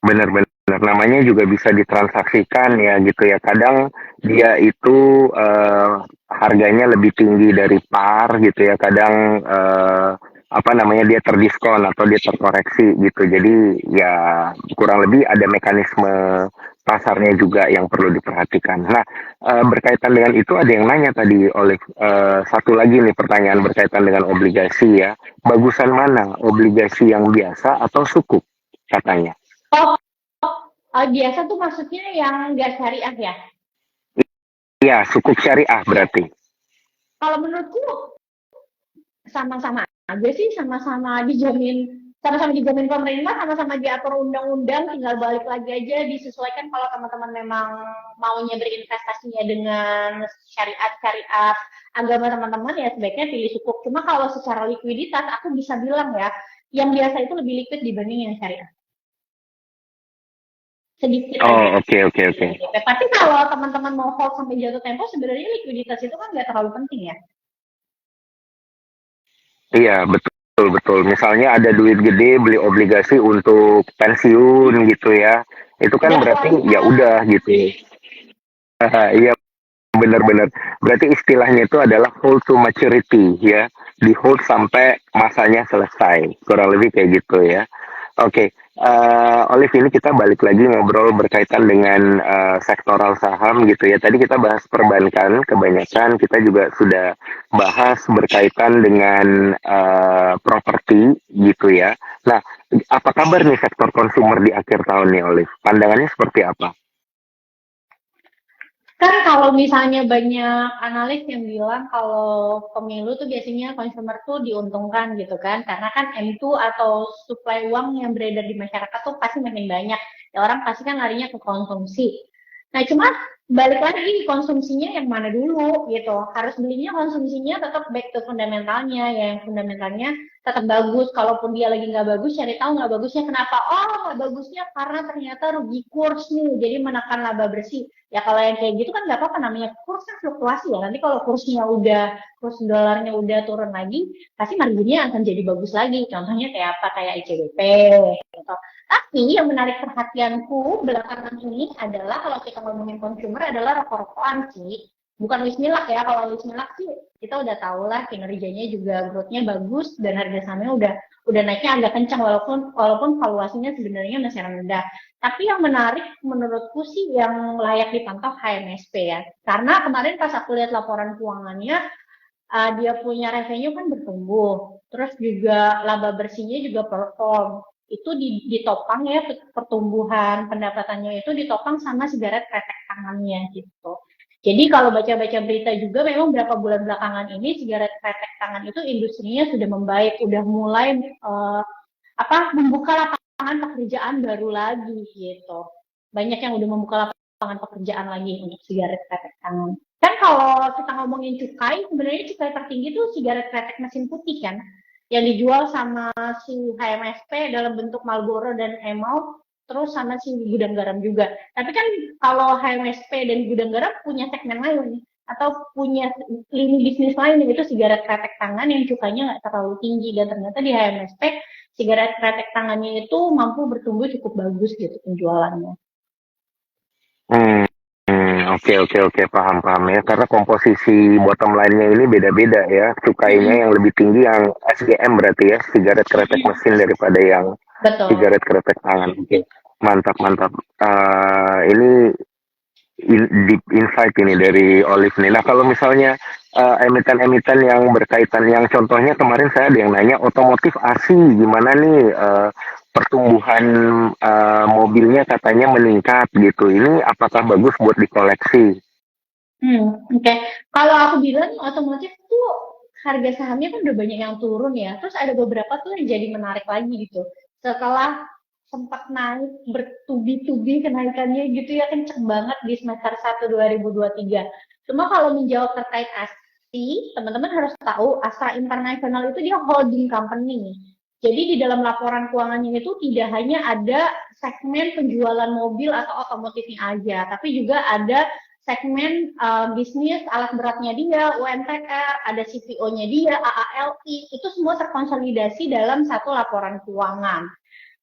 benar-benar namanya juga bisa ditransaksikan ya gitu ya. Kadang dia itu harganya lebih tinggi dari par gitu ya. Kadang apa namanya dia terdiskon atau dia terkoreksi gitu. Jadi ya kurang lebih ada mekanisme pasarnya juga yang perlu diperhatikan. Nah, berkaitan dengan itu ada yang nanya tadi oleh satu lagi nih pertanyaan berkaitan dengan obligasi ya. Bagusan mana? Obligasi yang biasa atau sukuk katanya? Oh, biasa tuh maksudnya yang nggak syariah ya? Iya, sukuk syariah berarti. Kalau menurutku sama-sama aja sih, sama-sama dijamin pemerintah, sama-sama diatur undang-undang, tinggal balik lagi aja disesuaikan kalau teman-teman memang maunya berinvestasinya dengan syariat-syariat agama teman-teman ya sebaiknya pilih sukuk. Cuma kalau secara likuiditas aku bisa bilang ya, yang biasa itu lebih liquid dibanding yang syariah. Sedikit aja. Oh, oke oke oke. Tapi kalau teman-teman mau hold sampai jatuh tempo, sebenarnya likuiditas itu kan nggak terlalu penting ya. Iya, betul betul. Misalnya ada duit gede beli obligasi untuk pensiun gitu ya. Itu kan Udah berarti ya kualitas. udah gitu. Iya, benar-benar. Berarti istilahnya itu adalah hold to maturity ya. Di hold sampai masanya selesai. Kurang lebih kayak gitu ya. Oke, Olive ini kita balik lagi ngobrol berkaitan dengan sektoral saham gitu ya. Tadi kita bahas perbankan, kebanyakan kita juga sudah bahas berkaitan dengan properti gitu ya. Nah, apa kabar nih sektor konsumer di akhir tahun nih, Olive? Pandangannya seperti apa? Kan kalau misalnya banyak analis yang bilang kalau pemilu tuh biasanya consumer tuh diuntungkan gitu kan. Karena kan M2 atau suplai uang yang beredar di masyarakat tuh pasti makin banyak. Ya orang pasti kan larinya ke konsumsi. Nah, cuma balik lagi konsumsinya yang mana dulu gitu. Harus belinya konsumsinya tetap back to fundamentalnya, ya yang fundamentalnya tetap bagus. Kalaupun dia lagi nggak bagus, cari tahu nggak bagusnya kenapa. Oh, nggak bagusnya karena ternyata rugi kurs nih, jadi menekan laba bersih. Ya kalau yang kayak gitu kan nggak apa-apa, namanya kurs kan fluktuasi ya. Nanti kalau kurs dolarnya udah turun lagi, pasti marginnya akan jadi bagus lagi. Contohnya kayak apa? Kayak ICBP gitu. Tapi yang menarik perhatianku belakangan ini adalah kalau kita ngomongin consumer adalah rokok-rokokan sih. Bukan Wismilak ya, kalau Wismilak sih kita udah tahu lah kinerjanya juga growth-nya bagus dan harga sahamnya udah naiknya agak kencang walaupun valuasinya sebenarnya masih rendah. Tapi yang menarik menurutku sih yang layak dipantau HMSP ya. Karena kemarin pas aku lihat laporan keuangannya, dia punya revenue kan bertumbuh, terus juga laba bersihnya juga perform. Itu ditopang ya pertumbuhan pendapatannya itu ditopang sama sigaret kretek tangannya gitu. Jadi kalau baca-baca berita juga memang beberapa bulan belakangan ini sigaret kretek tangan itu industrinya sudah membaik, udah mulai membuka lapangan pekerjaan baru lagi gitu. Banyak yang udah membuka lapangan pekerjaan lagi untuk sigaret kretek tangan. Kan kalau kita ngomongin cukai, sebenarnya cukai tertinggi tuh sigaret kretek mesin putih kan, yang dijual sama si HMSP dalam bentuk Marlboro dan Emau, terus sama si gudang garam juga. Tapi kan kalau HMSP dan gudang garam punya segmen lain atau punya lini bisnis lain yaitu sigaret kretek tangan yang cukainya nggak terlalu tinggi dan ternyata di HMSP sigaret kretek tangannya itu mampu bertumbuh cukup bagus gitu penjualannya. Hmm, oke oke oke paham paham ya. Karena komposisi bottom line-nya ini beda-beda ya. Cukainya Mm-mm. yang lebih tinggi yang SGM berarti ya, sigaret kretek mesin daripada yang Betul. sigaret kretek tangan. Oke, mantap mantap. Ini deep insight ini dari Olive nih. Nah kalau misalnya emiten-emiten yang berkaitan, yang contohnya kemarin saya ada yang nanya otomotif ASI gimana nih pertumbuhan mobilnya katanya meningkat gitu. Ini apakah bagus buat dikoleksi? Oke. Okay. Kalau aku bilang otomotif tuh harga sahamnya kan udah banyak yang turun ya. Terus ada beberapa tuh yang jadi menarik lagi gitu. Setelah sempat naik bertubi-tubi kenaikannya gitu ya kenceng banget di semester 1 2023. Cuma kalau menjawab terkait ASI, teman-teman harus tahu Astra International itu dia holding company. Jadi di dalam laporan keuangannya itu tidak hanya ada segmen penjualan mobil atau otomotifnya aja, tapi juga ada segmen bisnis alat beratnya dia, UMTR, ada CPO-nya dia, AALI, itu semua terkonsolidasi dalam satu laporan keuangan.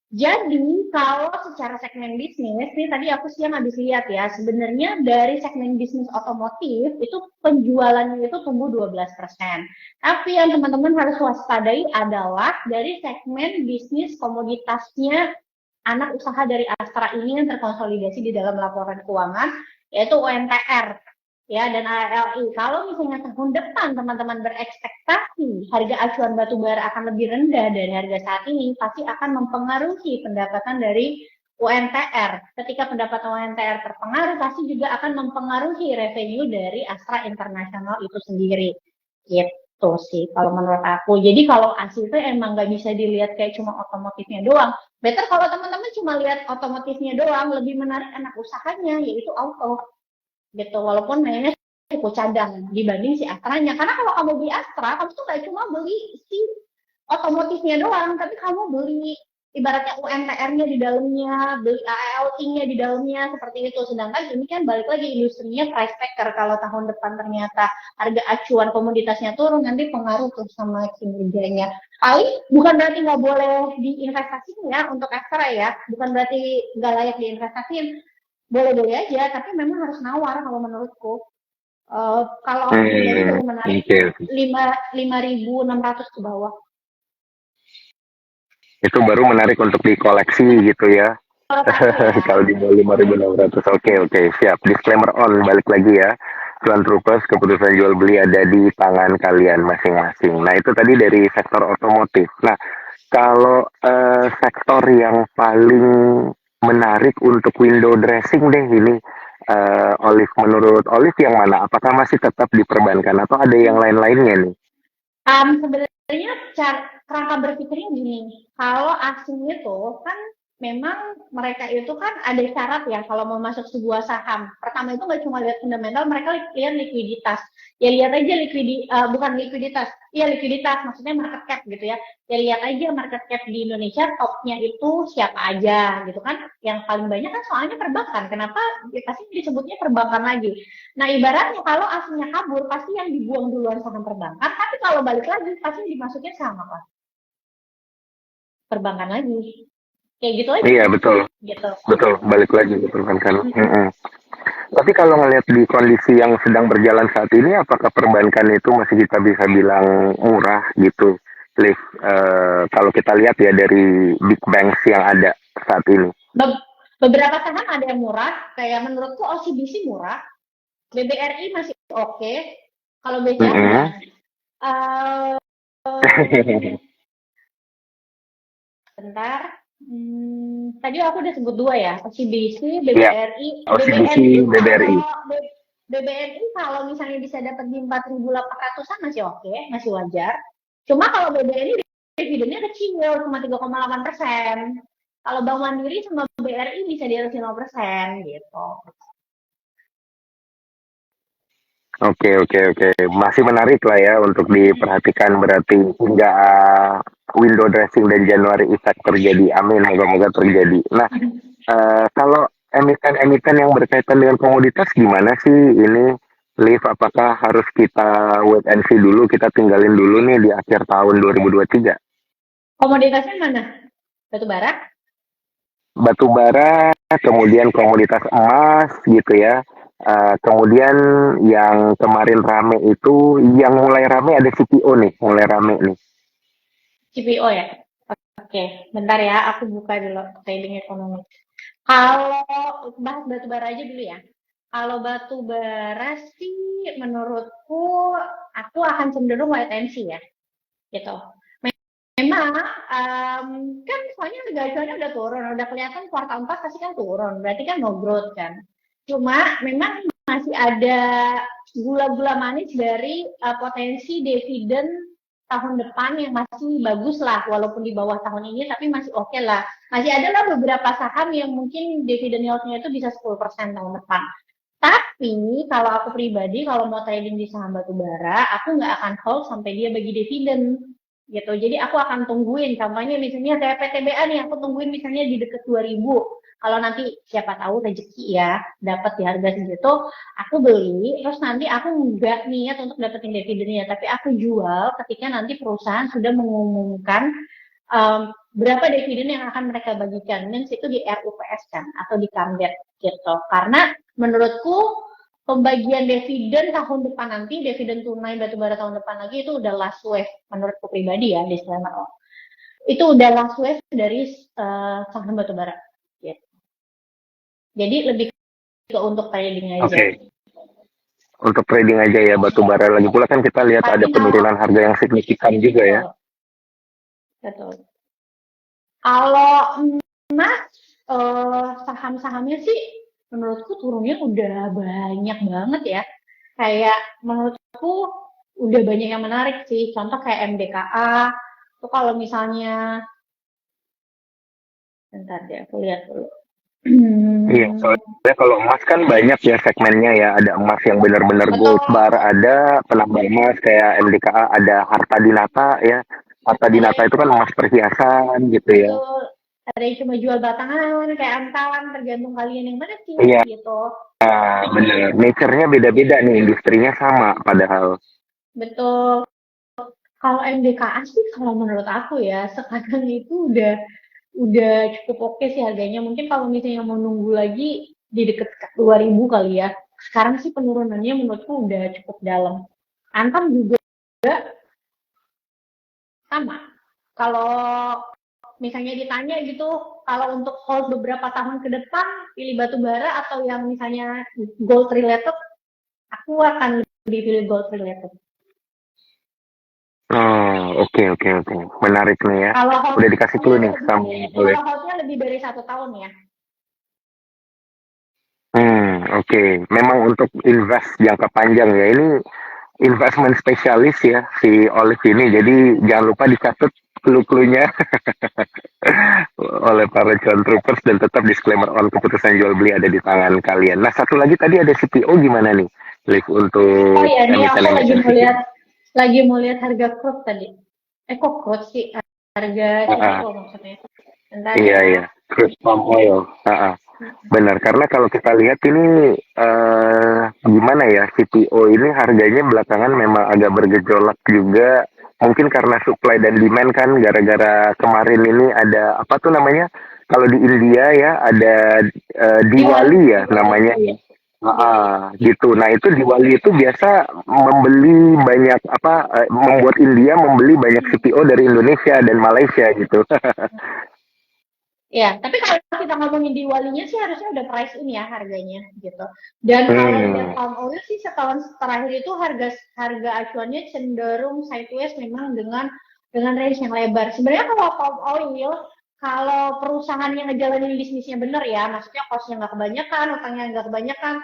Jadi kalau secara segmen bisnis, nih tadi aku siang habis lihat ya, sebenarnya dari segmen bisnis otomotif itu penjualannya itu tumbuh 12%. Tapi yang teman-teman harus waspadai adalah dari segmen bisnis komoditasnya anak usaha dari Astra ini yang terkonsolidasi di dalam laporan keuangan, yaitu UMTR ya dan ALI. Kalau misalnya tahun depan teman-teman berekspektasi harga acuan batu bara akan lebih rendah dari harga saat ini, pasti akan mempengaruhi pendapatan dari UMTR. Ketika pendapatan UMTR terpengaruh, pasti juga akan mempengaruhi revenue dari Astra International itu sendiri. Gitu sih kalau menurut aku. Jadi kalau ASI itu emang nggak bisa dilihat kayak cuma otomotifnya doang. Better kalau teman-teman cuma lihat otomotifnya doang, lebih menarik anak usahanya, yaitu auto gitu, walaupun mainnya cukup cadang dibanding si Astranya, karena kalau kamu beli Astra kamu tuh gak cuma beli si otomotifnya doang, tapi kamu beli ibaratnya UMTR-nya di dalamnya, beli ALT-nya di dalamnya, seperti itu. Sedangkan ini kan balik lagi industrinya price taker, kalau tahun depan ternyata harga acuan komoditasnya turun, nanti pengaruh tuh sama kinerjanya. Paling bukan berarti nggak boleh diinvestasiin ya untuk Astra ya, bukan berarti nggak layak diinvestasiin, boleh-boleh aja, tapi memang harus nawar kalau menurutku. Kalau aku pribadi baru menarik tuh Oke. 5.600 ke bawah. Itu baru menarik untuk dikoleksi gitu ya. Menurut aku ya. Kalau di bawah 5.600, oke oke siap. Disclaimer on, balik lagi ya. Cuan Trupes, keputusan jual beli ada di tangan kalian masing-masing. Nah itu tadi dari sektor otomotif. Nah kalau sektor yang paling menarik untuk window dressing deh ini, Olive, menurut Olive yang mana? Apakah masih tetap diperbankan atau ada yang lain-lainnya nih? Sebenarnya kerangka berpikirnya gini, kalau asing itu kan memang mereka itu kan ada syarat ya kalau mau masuk sebuah saham. Pertama itu nggak cuma lihat fundamental, mereka lihat likuiditas. Ya lihat aja bukan likuiditas, iya likuiditas, maksudnya market cap gitu ya. Ya lihat aja market cap di Indonesia topnya itu siapa aja gitu kan. Yang paling banyak kan soalnya perbankan. Kenapa? Ya, pasti disebutnya perbankan lagi. Nah, ibaratnya kalau aslinya kabur, pasti yang dibuang duluan saham perbankan, tapi kalau balik lagi, pasti dimasukin saham apa? Perbankan lagi. Kayak gitu aja. Iya betul, Gitu. betul. Balik lagi ke perbankan. Tapi kalau ngelihat di kondisi yang sedang berjalan saat ini, apakah perbankan itu masih kita bisa bilang murah gitu, Liv? Kalau kita lihat ya dari big banks yang ada saat ini. Beberapa saham ada yang murah, kayak menurutku OCBC murah, BBRI masih oke, kalau BCA enggak. Uh, Bentar. Tadi aku udah sebut dua ya, OCBC, Ya, BBRI. OCBC, BBRI. BBRI kalau misalnya bisa dapat di 4.800-an masih oke, masih wajar. Cuma kalau BBRI dividennya kecil, cuma 3,8%. Kalau Bank Mandiri sama BRI bisa di atas 5% gitu. Oke, oke, oke. Masih menarik lah ya untuk diperhatikan berarti hingga window dressing dan Januari effect terjadi. Amin, moga-moga terjadi. Nah, kalau emiten-emiten yang berkaitan dengan komoditas gimana sih ini, Liv? Apakah harus kita wait and see dulu, kita tinggalin dulu nih di akhir tahun 2023? Komoditasnya mana? Batu bara? Batu bara, kemudian komoditas emas gitu ya. Kemudian yang kemarin rame itu, yang mulai rame ada CPO nih, mulai rame nih. CPO ya? Oke, bentar ya, aku buka dulu trading ekonomi. Kalau bahas batu bara aja dulu ya. Kalau batu bara sih menurutku aku akan cenderung wait and see ya. Gitu. Memang kan soalnya harga acuannya udah turun, udah kelihatan kuartal 4 pasti kan turun, berarti kan no growth kan. Cuma memang masih ada gula-gula manis dari potensi dividen tahun depan yang masih bagus lah, walaupun di bawah tahun ini, tapi masih oke lah. Masih ada lah beberapa saham yang mungkin dividen yield-nya itu bisa 10% tahun depan. Tapi kalau aku pribadi, kalau mau trading di saham batubara, aku nggak akan hold sampai dia bagi dividen gitu. Jadi aku akan tungguin, contohnya misalnya TPTBA nih, aku tungguin misalnya di deket 2000. Kalau nanti siapa tahu rezeki ya, dapat di harga segitu, aku beli, terus nanti aku nggak niat untuk dapetin dividennya, tapi aku jual ketika nanti perusahaan sudah mengumumkan berapa dividen yang akan mereka bagikan. Dan itu di RUPS kan, atau di Kamdet gitu. Karena menurutku pembagian dividen tahun depan nanti, dividen tunai batubara tahun depan lagi itu udah last wave menurutku pribadi ya, disclaimer. Itu udah last wave dari saham batubara. Gitu. Jadi lebih ke untuk trading aja. Oke. Untuk trading aja ya batubara. Lagi pula kan kita lihat ada penurunan harga yang signifikan juga ya. Betul. Kalau emas, saham-sahamnya sih menurutku turunnya udah banyak banget ya. Kayak menurutku udah banyak yang menarik sih. Contoh kayak MDKA. Itu kalau misalnya, bentar deh aku lihat dulu. Iya, soalnya kalau emas kan banyak ya segmennya ya. Ada emas yang benar-benar gold bar, ada penambah emas kayak MDKA, ada Harta Dinata ya. Harta Dinata itu kan emas perhiasan gitu ya. Betul. Ada yang cuma jual batangan, kayak antalan, tergantung kalian yang mana sih Iya, gitu. benar. Nature-nya beda-beda nih, industrinya sama padahal. Betul. Kalau MDKA sih kalau menurut aku ya sekarang itu udah cukup oke sih harganya. Mungkin kalau misalnya mau nunggu lagi di deket 2000 kali ya. Sekarang sih penurunannya menurutku udah cukup dalam. Antam juga sama. Kalau misalnya ditanya gitu, kalau untuk hold beberapa tahun ke depan, pilih batu bara atau yang misalnya gold related, aku akan lebih pilih gold related. Oh, oke. Menarik nih ya. Kalau Udah dikasih clue nih sama oleh. kalau holdnya lebih dari 1 tahun ya. Oke. Memang untuk invest jangka panjang ya. Ini investment spesialis ya si Olive ini. Jadi jangan lupa dicatat clue-cluenya oleh para cuan troopers dan tetap disclaimer on keputusan jual beli ada di tangan kalian. Nah, satu lagi tadi ada CPO gimana nih? Live untuk Oh iya, ini aku lagi mau lihat harga crude tadi. Kok crude sih? Harga CPO maksudnya. Bentar Iya, ya. crude palm oil. Benar, karena kalau kita lihat ini gimana ya, CPO ini harganya belakangan memang agak bergejolak juga. Mungkin karena supply dan demand kan, gara-gara kemarin ini ada apa tuh namanya? Kalau di India ya ada Diwali ya namanya. Gitu. Nah itu Diwali itu biasa membeli banyak membuat India membeli banyak CPO dari Indonesia dan Malaysia gitu. Ya, tapi kalau kita ngomongin Diwalinya sih harusnya udah price in ya harganya gitu. Dan kalau lihat palm oil sih setahun terakhir itu harga acuannya cenderung sideways memang dengan range yang lebar. Sebenarnya kalau palm oil, kalau perusahaan yang ngejalanin bisnisnya bener ya, maksudnya costnya nggak kebanyakan, utangnya nggak kebanyakan,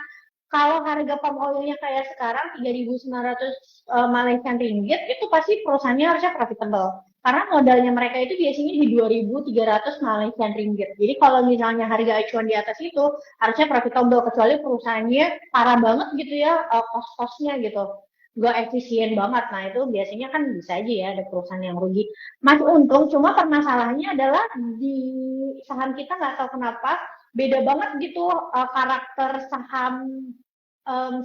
kalau harga palm oilnya kayak sekarang 3.900 Malaysian ringgit, itu pasti perusahaannya harusnya profitable. Karena modalnya mereka itu biasanya di 2.300 Malaysian ringgit. Jadi kalau misalnya harga acuan di atas itu, harusnya profitable, kecuali perusahaannya parah banget gitu ya, cost-costnya gitu. Gak efisien banget. Nah itu biasanya kan bisa aja ya ada perusahaan yang rugi. Masih untung, cuma permasalahannya adalah di saham kita nggak tahu kenapa, beda banget gitu karakter saham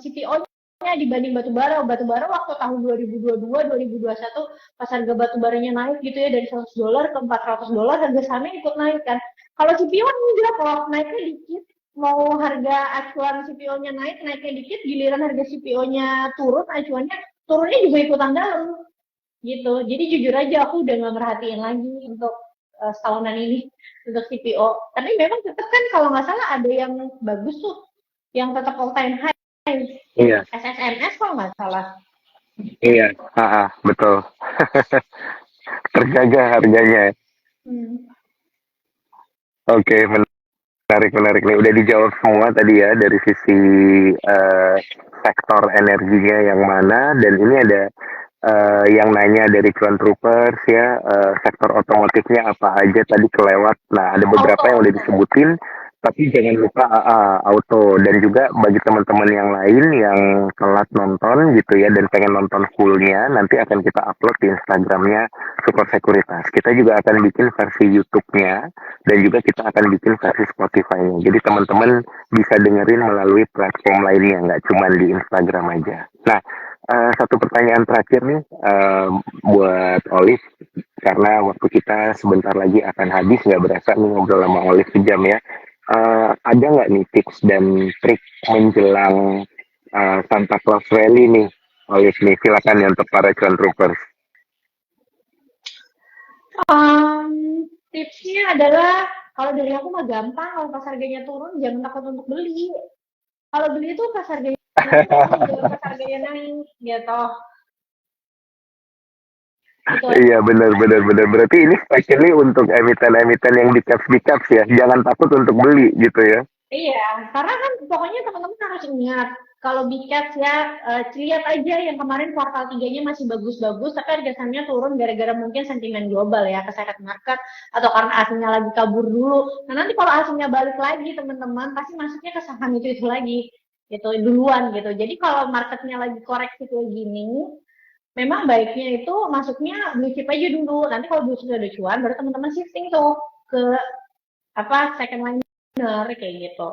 CPO-nya dibanding batubara. Batubara waktu tahun 2022, 2021 pas harga batubaranya naik gitu ya dari $100 ke $400, harga sahamnya ikut naik kan. Kalau CPO enggak, kalau naiknya dikit, mau harga acuan CPO-nya naiknya dikit, giliran harga CPO-nya turun, acuannya turunnya juga ikutan dalam gitu. Jadi jujur aja aku udah nggak merhatiin lagi untuk setahunan ini untuk CPO. Tapi memang tetap kan kalau nggak salah ada yang bagus tuh, yang tetap all time high. Iya. SSMS kalau nggak salah. Iya, betul. Terjaga harganya. Oke, menarik nih. Udah dijawab semua tadi ya dari sisi sektor energinya yang mana, dan ini ada yang nanya dari cuan troopers ya, sektor otomotifnya apa aja tadi kelewat. Nah, ada beberapa yang udah disebutin, tapi jangan lupa auto, dan juga bagi teman-teman yang lain yang telat nonton gitu ya dan pengen nonton fullnya, nanti akan kita upload di Instagramnya Super Sekuritas. Kita juga akan bikin versi YouTube-nya dan juga kita akan bikin versi Spotify-nya. Jadi teman-teman bisa dengerin melalui platform lainnya, nggak cuma di Instagram aja. Nah, satu pertanyaan terakhir nih buat Olive. karena waktu kita sebentar lagi akan habis, nggak berasa nih ngobrol sama Olive sejam ya. Ada nggak nih tips dan trik menjelang Santa Claus Rally nih, Olive nih, silakan ya untuk para cuan troopers. Um, Tipsnya adalah kalau dari aku mah gampang, kalau pas harganya turun jangan takut untuk beli. Kalau beli itu pas harganya turun, jangan pas harganya naik gitu. Itu aja. Iya, benar benar benar. Berarti ini specially untuk emiten-emiten yang di caps ya. Jangan takut untuk beli gitu ya. Iya, karena kan pokoknya teman-teman harus ingat kalau Big Cats ya, lihat aja yang kemarin kuartal tiganya masih bagus-bagus, tapi harga sahamnya turun gara-gara mungkin sentimen global ya, keseret market, atau karena asingnya lagi kabur dulu. Nah nanti kalau asingnya balik lagi teman-teman, pasti masuknya ke saham itu lagi, gitu duluan gitu. Jadi kalau marketnya lagi koreksi kayak gini, memang baiknya itu masuknya blue chip aja dulu. Nanti kalau blue chip udah cuan, baru teman-teman shifting tuh ke apa second liner kayak gitu.